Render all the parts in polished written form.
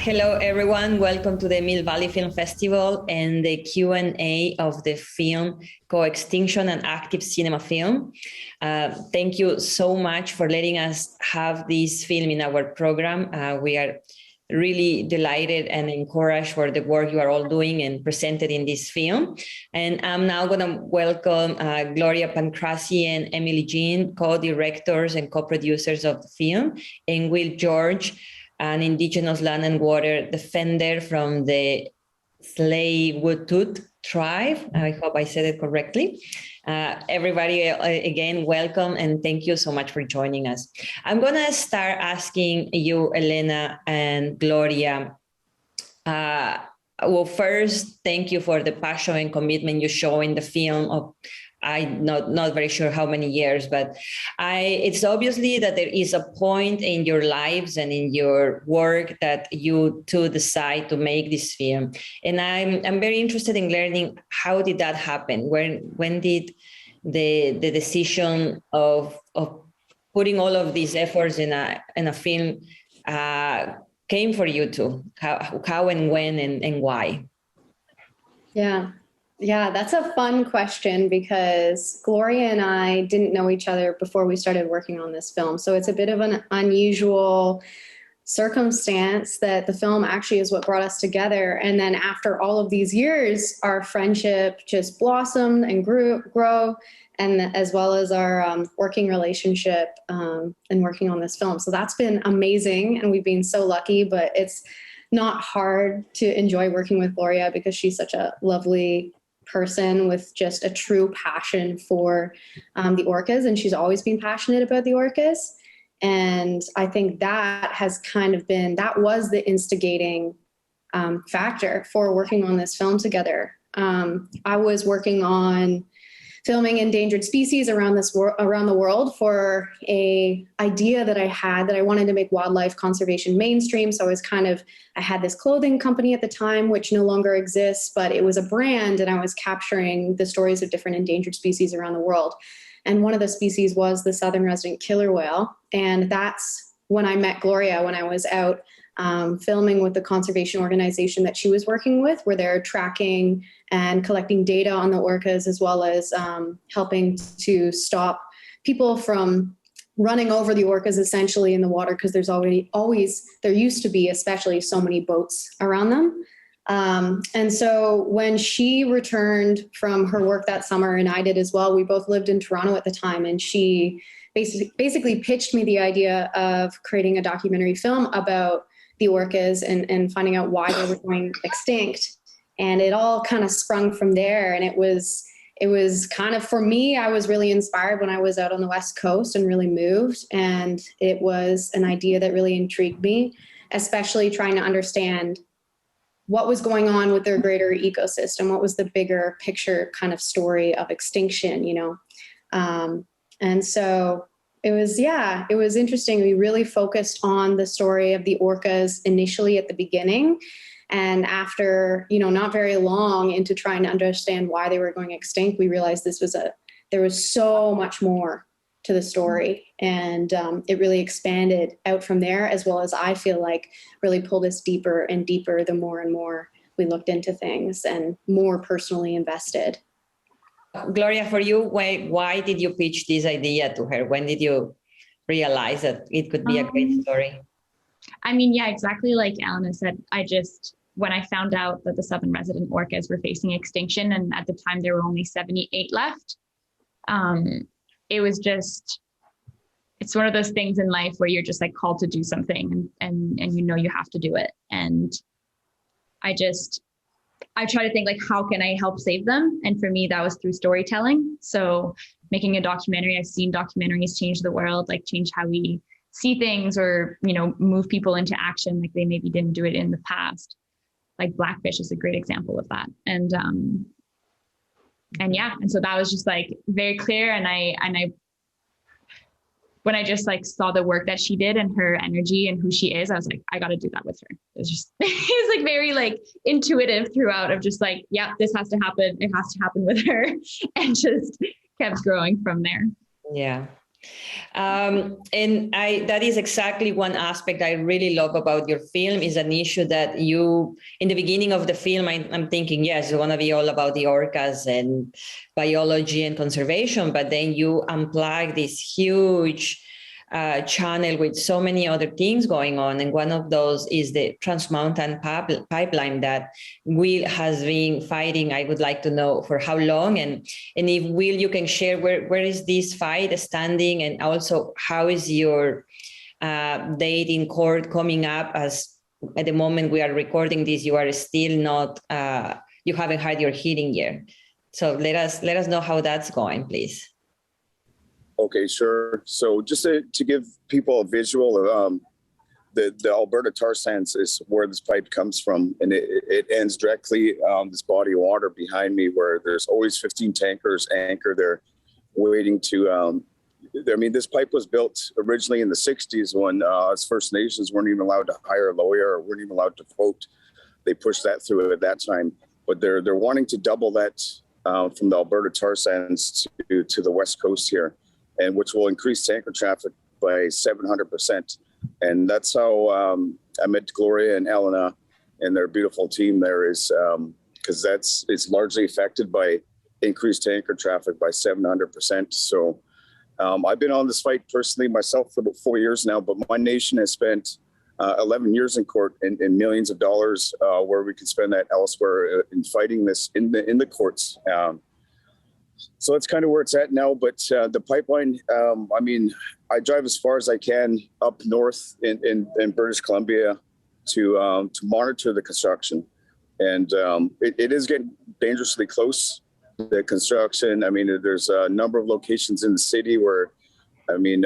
Hello, everyone. Welcome to the Mill Valley Film Festival and the Q&A of the film Coextinction and Active Cinema Film. Thank you so much for letting us have this film in our program. We are really delighted and encouraged for the work you are all doing and presented in this film. And I'm now going to welcome Gloria Pancrazi and Elena Jean, co-directors and co-producers of the film, and Will George, an indigenous land and water defender from the Tsleil-Waututh tribe. I hope I said it correctly. Everybody, again, welcome and thank you so much for joining us. I'm going to start asking you, Elena and Gloria. Well, first, thank you for the passion and commitment you show in the film of, I'm not very sure how many years, but it's obviously that there is a point in your lives and in your work that you two decide to make this film. And I'm very interested in learning, how did that happen? When did the decision of putting all of these efforts in a film came for you two? How and when and why? Yeah, that's a fun question because Gloria and I didn't know each other before we started working on this film. So it's a bit of an unusual circumstance that the film actually is what brought us together. And then after all of these years, our friendship just blossomed and grow, and as well as our working relationship and working on this film. So that's been amazing. And we've been so lucky, but it's not hard to enjoy working with Gloria because she's such a lovely person with just a true passion for the orcas, and she's always been passionate about the orcas. And I think that has that was the instigating factor for working on this film together. I was working on filming endangered species around the world for a idea that I had, that I wanted to make wildlife conservation mainstream. So I had this clothing company at the time, which no longer exists, but it was a brand, and I was capturing the stories of different endangered species around the world. And one of the species was the southern resident killer whale. And that's when I met Gloria, when I was out filming with the conservation organization that she was working with, where they're tracking and collecting data on the orcas, as well as helping to stop people from running over the orcas essentially in the water, because there used to be especially so many boats around them. And so when she returned from her work that summer, and I did as well, we both lived in Toronto at the time, and she basically pitched me the idea of creating a documentary film about the orcas and finding out why they were going extinct. And it all kind of sprung from there. And it was kind of, for me, I was really inspired when I was out on the West Coast and really moved. And it was an idea that really intrigued me, especially trying to understand what was going on with their greater ecosystem. What was the bigger picture kind of story of extinction, And so it was interesting. We really focused on the story of the orcas initially at the beginning. And after, not very long into trying to understand why they were going extinct, we realized there was so much more to the story. And it really expanded out from there, as well as I feel like really pulled us deeper and deeper the more and more we looked into things and more personally invested. Gloria, for you, why did you pitch this idea to her? When did you realize that it could be a great story? Yeah, exactly like Elena said, when I found out that the southern resident orcas were facing extinction, and at the time there were only 78 left, it's one of those things in life where you're just like called to do something and you have to do it. And I try to think like, how can I help save them? And for me, that was through storytelling. So making a documentary, I've seen documentaries change the world, like change how we see things, or, move people into action like they maybe didn't do it in the past. Like Blackfish is a great example of that. And so that was just like very clear. And when I just like saw the work that she did and her energy and who she is, I was like, I got to do that with her. It's like very like intuitive throughout, of just like, yeah, this has to happen. It has to happen with her, and just kept growing from there. Yeah. And that is exactly one aspect I really love about your film, is an issue that you, in the beginning of the film, I'm thinking, yes, it's going to be all about the orcas and biology and conservation, but then you unplug this huge channel with so many other things going on. And one of those is the Trans-Mountain pipeline that Will has been fighting. I would like to know for how long, and if Will, you can share where is this fight standing, and also how is your date in court coming up, as at the moment we are recording this, you are still not, you haven't had your hearing yet. So let us know how that's going, please. Okay, sure. So just to give people a visual of the Alberta tar sands is where this pipe comes from, and it ends directly on this body of water behind me, where there's always 15 tankers anchored there waiting to, I mean, this pipe was built originally in the 60s when us First Nations weren't even allowed to hire a lawyer or weren't even allowed to vote. They pushed that through at that time, but they're wanting to double that from the Alberta tar sands to the west coast here, and which will increase tanker traffic by 700%. And that's how I met Gloria and Elena and their beautiful team there, is because it's largely affected by increased tanker traffic by 700%. So I've been on this fight personally myself for about 4 years now, but my nation has spent 11 years in court and millions of dollars where we could spend that elsewhere in fighting this in the courts. So that's kind of where it's at now. But the pipeline, I mean, I drive as far as I can up north in British Columbia to monitor the construction. And it is getting dangerously close, the construction. I mean, there's a number of locations in the city where, I mean,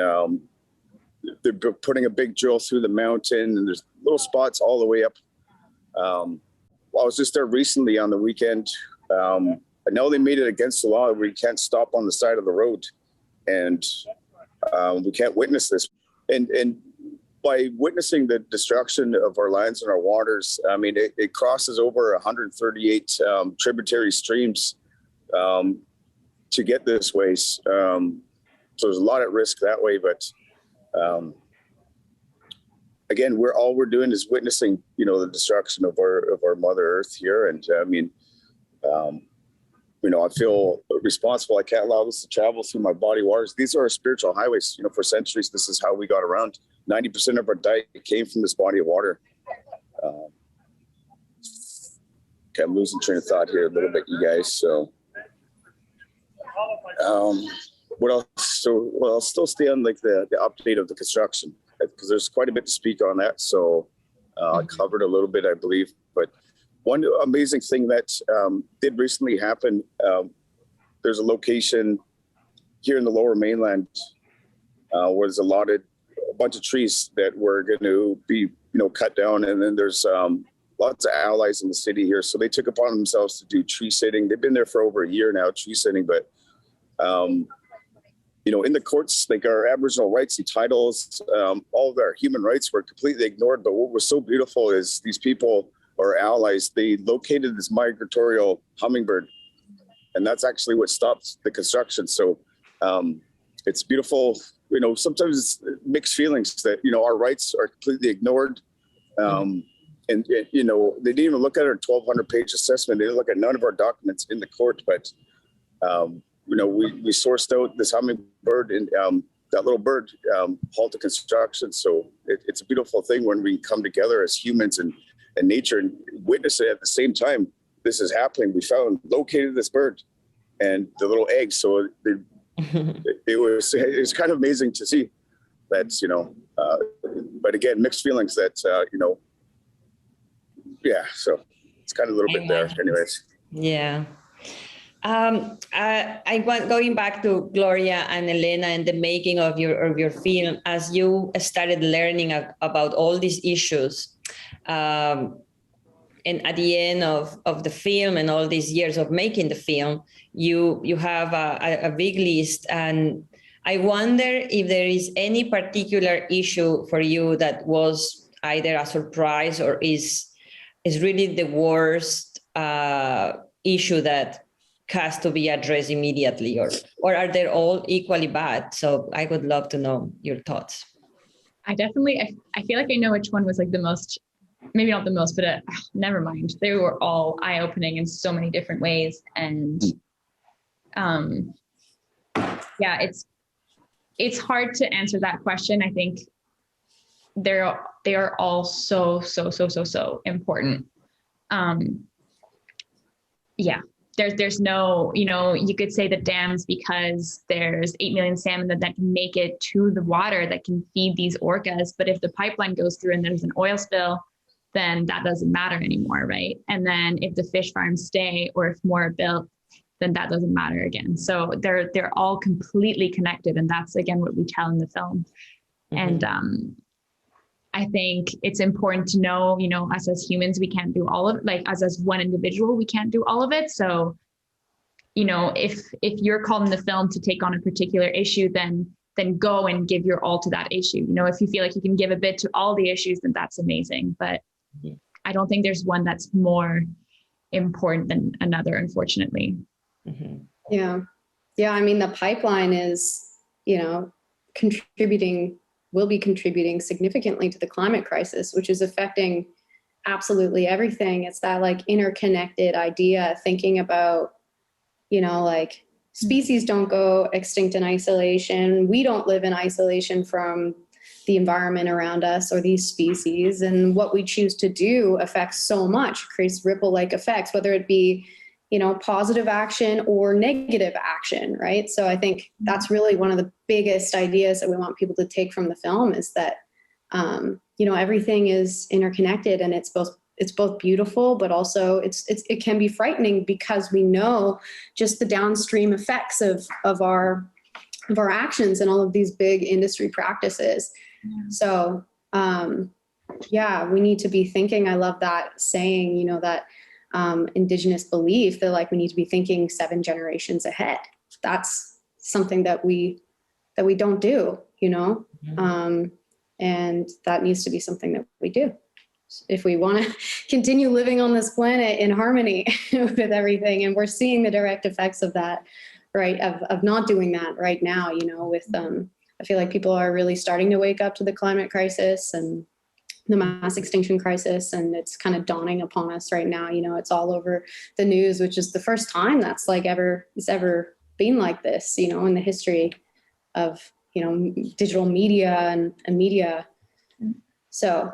they're putting a big drill through the mountain, and there's little spots all the way up. I was just there recently on the weekend. I know they made it against the law. We can't stop on the side of the road, and we can't witness this. And by witnessing the destruction of our lands and our waters, I mean, it crosses over 138 tributary streams to get this waste. So there's a lot at risk that way. But again, all we're doing is witnessing, the destruction of our Mother Earth here. And I mean, I feel responsible. I can't allow this to travel through my body waters. These are our spiritual highways. For centuries, this is how we got around. 90% of our diet came from this body of water. Okay, I'm losing train of thought here a little bit, you guys. So, what else? So, well, I'll still stay on like the update of the construction, because there's quite a bit to speak on that. So, I covered a little bit, I believe, but. One amazing thing that did recently happen, there's a location here in the Lower Mainland where there's a bunch of trees that were going to be, cut down. And then there's lots of allies in the city here. So they took upon themselves to do tree sitting. They've been there for over a year now, tree sitting. But, in the courts, like our Aboriginal rights and titles, all of our human rights were completely ignored. But what was so beautiful is these people, or allies, they located this migratorial hummingbird, and that's actually what stopped the construction. So it's beautiful. Sometimes it's mixed feelings that our rights are completely ignored, and they didn't even look at our 1,200-page assessment. They didn't look at none of our documents in the court. But we sourced out this hummingbird, and that little bird halted construction. So it's a beautiful thing when we come together as humans and nature and witness it at the same time. This is happening. We located this bird and the little eggs. So it was kind of amazing to see that, but again, mixed feelings that, yeah, so it's kind of a little bit there anyways. Yeah. I want going back to Gloria and Elena and the making of your film, as you started learning about all these issues, and at the end of the film and all these years of making the film, you have a big list. And I wonder if there is any particular issue for you that was either a surprise or is really the worst issue that has to be addressed immediately, or are they all equally bad? So I would love to know your thoughts. I definitely, I feel like I know which one was like the most, maybe not the most, but never mind. They were all eye-opening in so many different ways. And yeah, it's hard to answer that question. I think they are all so important. Yeah. There's no, you could say the dams because there's 8 million salmon that can make it to the water that can feed these orcas. But if the pipeline goes through and there's an oil spill, then that doesn't matter anymore, right? And then if the fish farms stay or if more are built, then that doesn't matter again. So they're all completely connected. And that's, again, what we tell in the film. Mm-hmm. And I think it's important to know, us as humans, we can't do all of it. Like as one individual, we can't do all of it. So, if you're called in the film to take on a particular issue, then go and give your all to that issue. If you feel like you can give a bit to all the issues, then that's amazing. But I don't think there's one that's more important than another, unfortunately. Mm-hmm. Yeah. I mean, the pipeline is, will be contributing significantly to the climate crisis, which is affecting absolutely everything. It's that like interconnected idea, thinking about, like species don't go extinct in isolation. We don't live in isolation from the environment around us or these species. And what we choose to do affects so much, creates ripple-like effects, whether it be positive action or negative action, right? So I think that's really one of the biggest ideas that we want people to take from the film is that, everything is interconnected, and it's both beautiful, but also it can be frightening because we know just the downstream effects of our actions and all of these big industry practices. Yeah. So, we need to be thinking, I love that saying, that indigenous belief that like we need to be thinking 7 generations ahead. That's something that we don't do, mm-hmm. And that needs to be something that we do if we want to continue living on this planet in harmony with everything. And we're seeing the direct effects of that, right? Of not doing that right now, with I feel like people are really starting to wake up to the climate crisis and the mass extinction crisis, and it's kind of dawning upon us right now. It's all over the news, which is the first time that's like it's ever been like this, in the history of, digital media and media. So,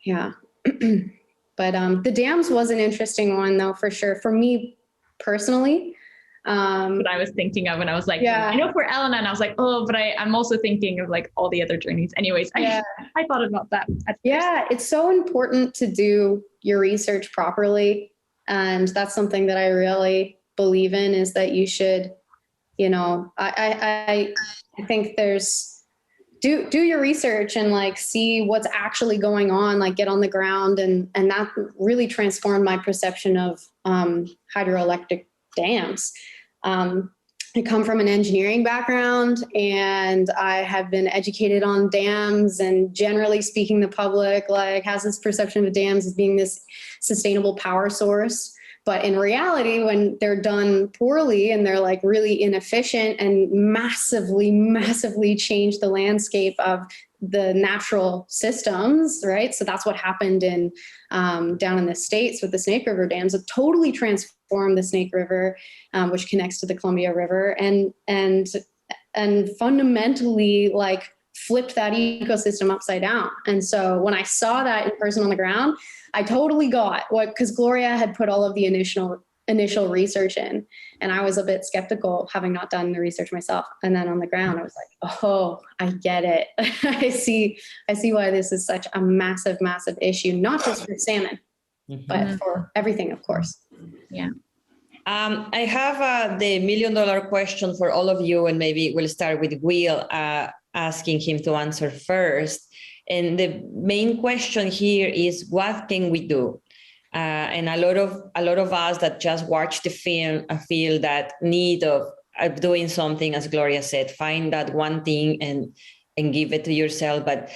yeah. But the dams was an interesting one though, for sure. For me personally, what I was thinking of when I was like, I know for Elena, and I was like, but I'm also thinking of like all the other journeys. Anyways, I thought about that at first. It's so important to do your research properly. And that's something that I really believe in, is that you should, I think there's, do your research and like see what's actually going on, like get on the ground. And that really transformed my perception of hydroelectric dams. I come from an engineering background, and I have been educated on dams, and generally speaking, the public like has this perception of dams as being this sustainable power source. But in reality, when they're done poorly and they're like really inefficient and massively change the landscape of the natural systems, right? So that's what happened in down in the States with the Snake River dams. It totally transformed the Snake River, which connects to the Columbia River, and fundamentally like flipped that ecosystem upside down. And so when I saw that in person on the ground, I totally got because Gloria had put all of the initial research in, and I was a bit skeptical, having not done the research myself. And then on the ground, I was like, oh, I get it. I see why this is such a massive issue, not just for salmon, mm-hmm. but for everything, of course. Yeah. I have the $1 million question for all of you, and maybe we'll start with Will, asking him to answer first. And the main question here is, what can we do? And a lot of us that just watch the film feel that need of doing something, as Gloria said, find that one thing and and give it to yourself. But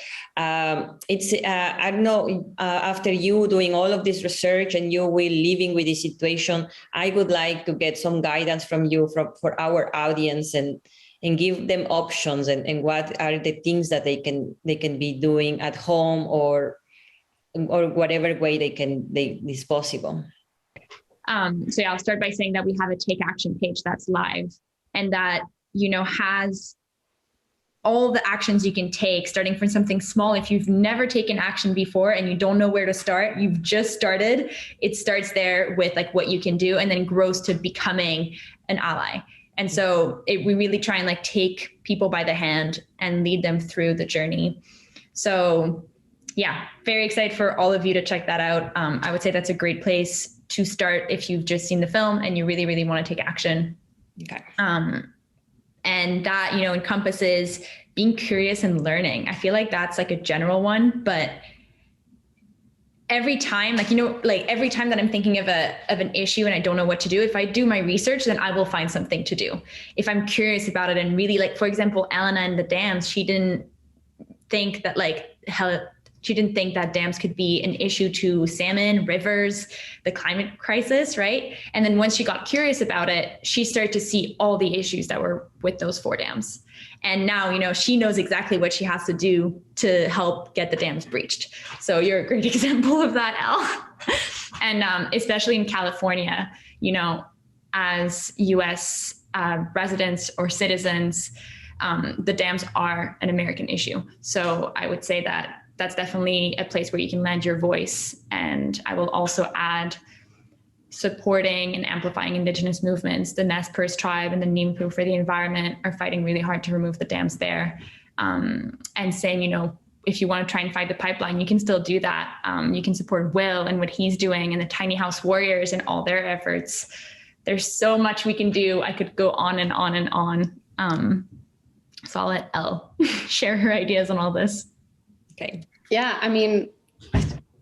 it's, I don't know, after you doing all of this research and you will living with this situation, I would like to get some guidance from you for our audience and give them options and what are the things that they can be doing at home or whatever way is possible. So yeah, I'll start by saying that we have a Take Action page that's live and that, has all the actions you can take, starting from something small. If you've never taken action before and you don't know where to start, you've just started, it starts there with like what you can do and then grows to becoming an ally. And so we really try and like take people by the hand and lead them through the journey. So yeah, very excited for all of you to check that out. I would say that's a great place to start if you've just seen the film and you really, really want to take action. Okay. And that, encompasses being curious and learning. I feel like that's like a general one, but every time, every time that I'm thinking of an issue and I don't know what to do, if I do my research, then I will find something to do. If I'm curious about it and really, like, for example, Elena and the dams, she didn't think that dams could be an issue to salmon, rivers, the climate crisis, right? And then once she got curious about it, she started to see all the issues that were with those 4 dams. And now, she knows exactly what she has to do to help get the dams breached. So you're a great example of that, Elle. And especially in California, as US residents or citizens, the dams are an American issue. So I would say that that's definitely a place where you can lend your voice. And I will also add supporting and amplifying Indigenous movements. The Nez Perce tribe and the Nimpu for the environment are fighting really hard to remove the dams there. And saying, if you want to try and fight the pipeline, you can still do that. You can support Will and what he's doing and the Tiny House Warriors and all their efforts. There's so much we can do. I could go on and on and on. So I'll let Elle share her ideas on all this. Okay. Yeah, I mean,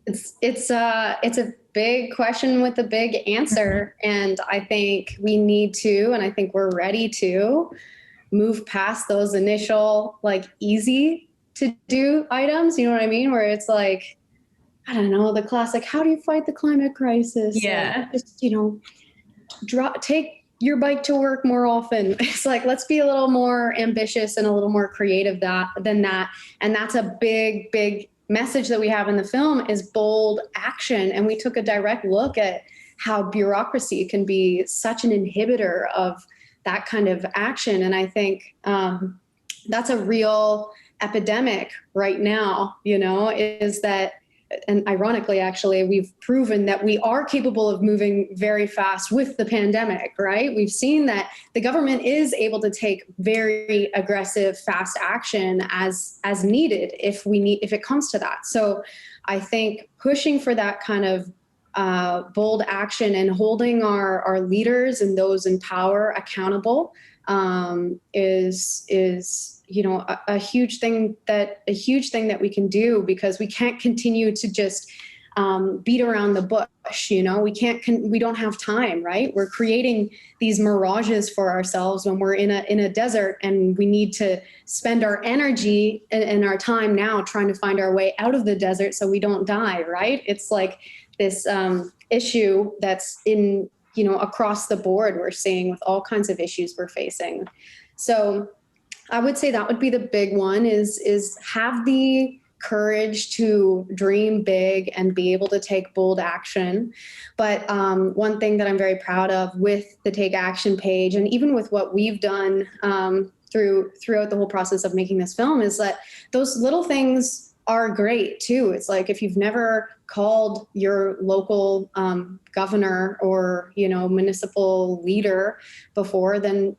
it's a big question with a big answer, and I think we need to, and I think we're ready to move past those initial like easy to do items. You know what I mean? Where it's like, I don't know, the classic, how do you fight the climate crisis? Yeah. Just take your bike to work more often. It's like, let's be a little more ambitious and a little more creative than that. And that's a big, big message that we have in the film is bold action. And we took a direct look at how bureaucracy can be such an inhibitor of that kind of action. And I think that's a real epidemic right now, is that, and ironically, actually, we've proven that we are capable of moving very fast with the pandemic, right? We've seen that the government is able to take very aggressive, fast action as needed if it comes to that. So I think pushing for that kind of bold action and holding our leaders and those in power accountable is a huge thing that we can do, because we can't continue to just beat around the bush. We don't have time, right? We're creating these mirages for ourselves when we're in a desert, and we need to spend our energy and our time now trying to find our way out of the desert so we don't die, right? It's like this issue that's in across the board we're seeing with all kinds of issues we're facing. So I would say that would be the big one is have the courage to dream big and be able to take bold action. But one thing that I'm very proud of with the Take Action page, and even with what we've done throughout the whole process of making this film, is that those little things are great too. It's like, if you've never called your local governor or municipal leader before, then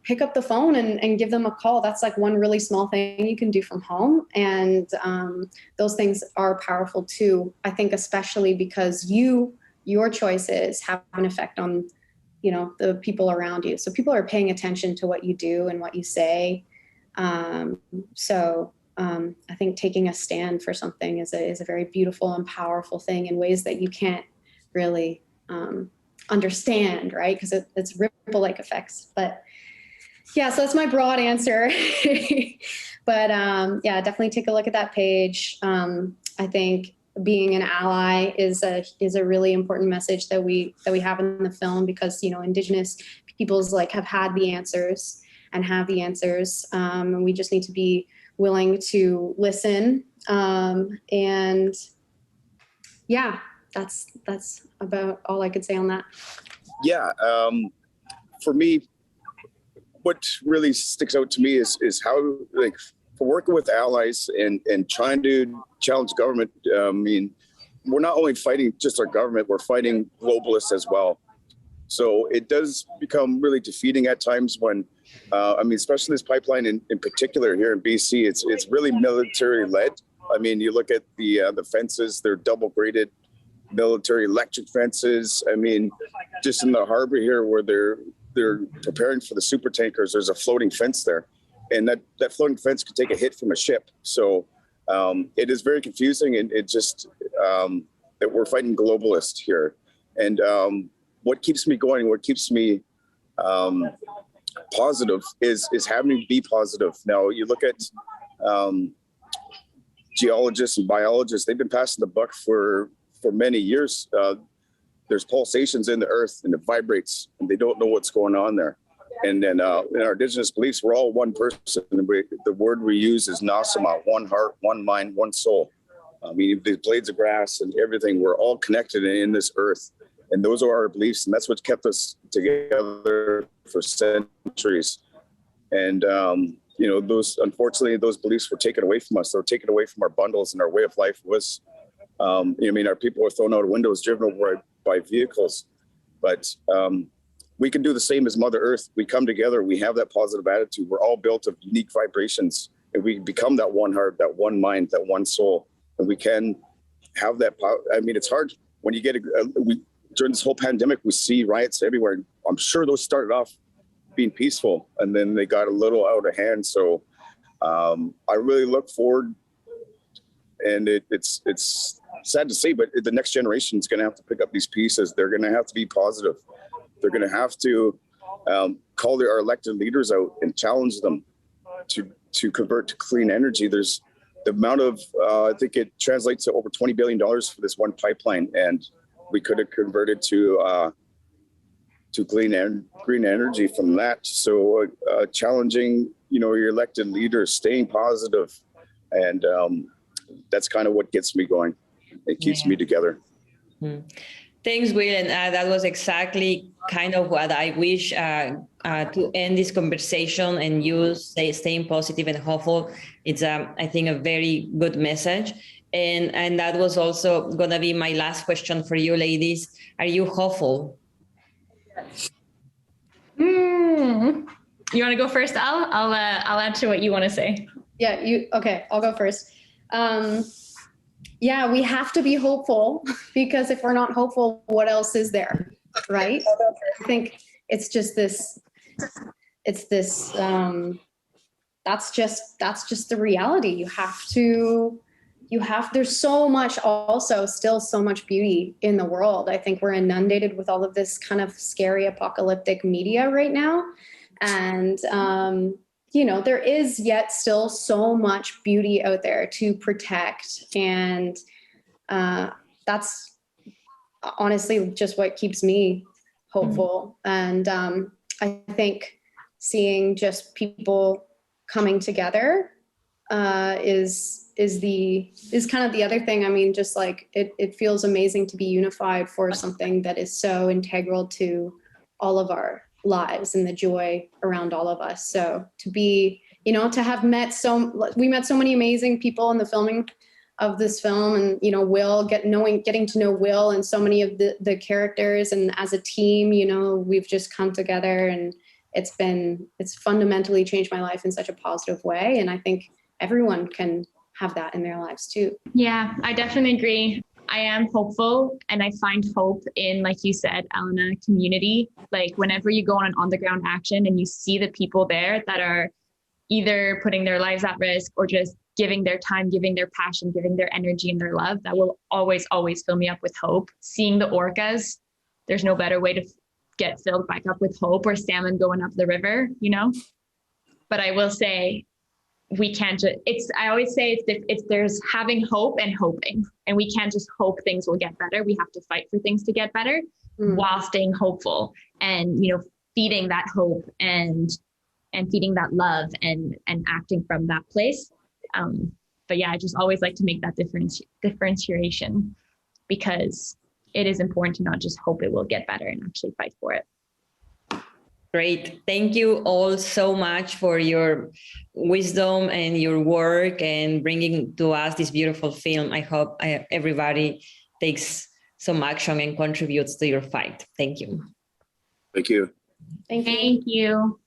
pick up the phone and give them a call. That's like one really small thing you can do from home. And those things are powerful too, I think, especially because your choices have an effect on, the people around you. So people are paying attention to what you do and what you say. I think taking a stand for something is a very beautiful and powerful thing in ways that you can't really understand, right? Because it's ripple-like effects. But yeah, so that's my broad answer. But yeah, definitely take a look at that page. I think being an ally is a really important message that we have in the film, because, you know, Indigenous peoples like have had the answers and have the answers. And we just need to be willing to listen. And yeah, that's about all I could say on that. Yeah. For me, what really sticks out to me is how, like, for working with allies and trying to challenge government. I mean, we're not only fighting just our government, we're fighting globalists as well. So it does become really defeating at times when, I mean, especially this pipeline in particular here in BC, it's really military led. I mean, you look at the fences, they're double graded military electric fences. I mean, just in the harbor here where they're preparing for the super tankers, there's a floating fence there. And that floating fence could take a hit from a ship. So it is very confusing, and it just that we're fighting globalists here. And what keeps me going, what keeps me positive is having to be positive. Now, you look at geologists and biologists, they've been passing the buck for many years. There's pulsations in the earth and it vibrates, and they don't know what's going on there. And then in our Indigenous beliefs, we're all one person. The word we use is Nasama, one heart, one mind, one soul. I mean, the blades of grass and everything, we're all connected in this earth. And those are our beliefs. And that's what kept us together for centuries. And, you know, unfortunately, those beliefs were taken away from us. They were taken away from our bundles, and our way of life was, I mean, our people were thrown out of windows, driven over by vehicles. But we can do the same as Mother Earth. We come together, we have that positive attitude. We're all built of unique vibrations, and we become that one heart, that one mind, that one soul. And we can have that power. I mean, it's hard when you get during this whole pandemic, we see riots everywhere. I'm sure those started off being peaceful, and then they got a little out of hand. So I really look forward, and it's sad to say, but the next generation is going to have to pick up these pieces. They're going to have to be positive. They're going to have to call our elected leaders out and challenge them to convert to clean energy. There's the amount of, I think it translates to over $20 billion for this one pipeline, and we could have converted to green energy from that. So challenging, you know, your elected leaders, staying positive, and that's kind of what gets me going. It keeps me together. Mm-hmm. Thanks, Will. And that was exactly kind of what I wish to end this conversation, and you staying positive and hopeful. It's, I think, a very good message. And that was also going to be my last question for you, ladies. Are you hopeful? You want to go first, Al? I'll add to what you want to say. Yeah, okay, I'll go first. Yeah, we have to be hopeful, because if we're not hopeful, what else is there, right? I think it's just this, that's just the reality. There's so much, also still so much beauty in the world. I think we're inundated with all of this kind of scary apocalyptic media right now. And, you know, there is yet still so much beauty out there to protect. And that's honestly just what keeps me hopeful. And I think seeing just people coming together is kind of the other thing. I mean, just like it feels amazing to be unified for something that is so integral to all of our lives and the joy around all of us. So to be, you know, to have we met so many amazing people in the filming of this film, and, you know, getting to know Will and so many of the characters, and as a team, you know, we've just come together, and it's fundamentally changed my life in such a positive way. And I think everyone can have that in their lives too. Yeah, I definitely agree. I am hopeful, and I find hope in, like you said, Elena, community. Like whenever you go on an on-the-ground action and you see the people there that are either putting their lives at risk or just giving their time, giving their passion, giving their energy and their love, that will always, always fill me up with hope. Seeing the orcas, there's no better way to get filled back up with hope, or salmon going up the river, you know? But I will say, we can't just, I always say there's having hope and hoping, and we can't just hope things will get better. We have to fight for things to get better while staying hopeful, and, feeding that hope and feeding that love and acting from that place. But yeah, I just always like to make that differentiation, because it is important to not just hope it will get better and actually fight for it. Great. Thank you all so much for your wisdom and your work and bringing to us this beautiful film. I hope everybody takes some action and contributes to your fight. Thank you. Thank you. Thank you. Thank you.